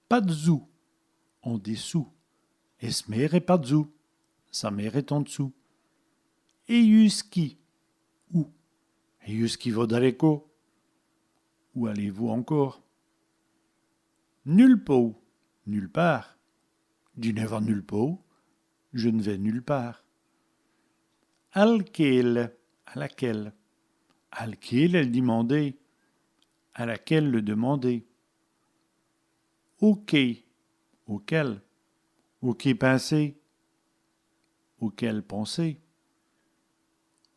Pas de zou, en dessous. Esmer et pas de zou, sa mère est en dessous. Eiuski, où? Eiuski vodaleko. Où allez-vous encore? Nulle pot, nulle part. Je ne vais nulle pot, je ne vais nulle part. Alquel, à laquelle. Alquel, elle demandait. À laquelle le demander. Ok, auquel. Ok, penser. Auquel penser.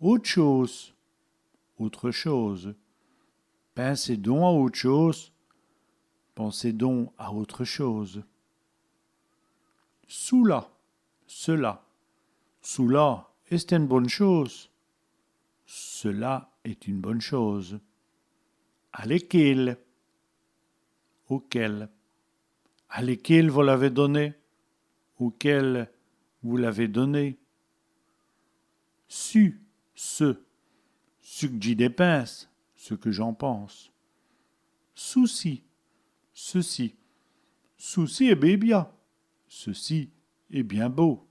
Autre chose, autre chose. Pensez donc à autre chose. Pensez donc à autre chose. Soula, cela. Soula, est une bonne chose. Cela est une bonne chose. À lesquels? Auquel. À lesquels vous l'avez donné? Auquel vous l'avez donné? Su, ce que j'y dépense, ce que j'en pense. Souci, ceci. Souci est bien. Ceci est bien beau.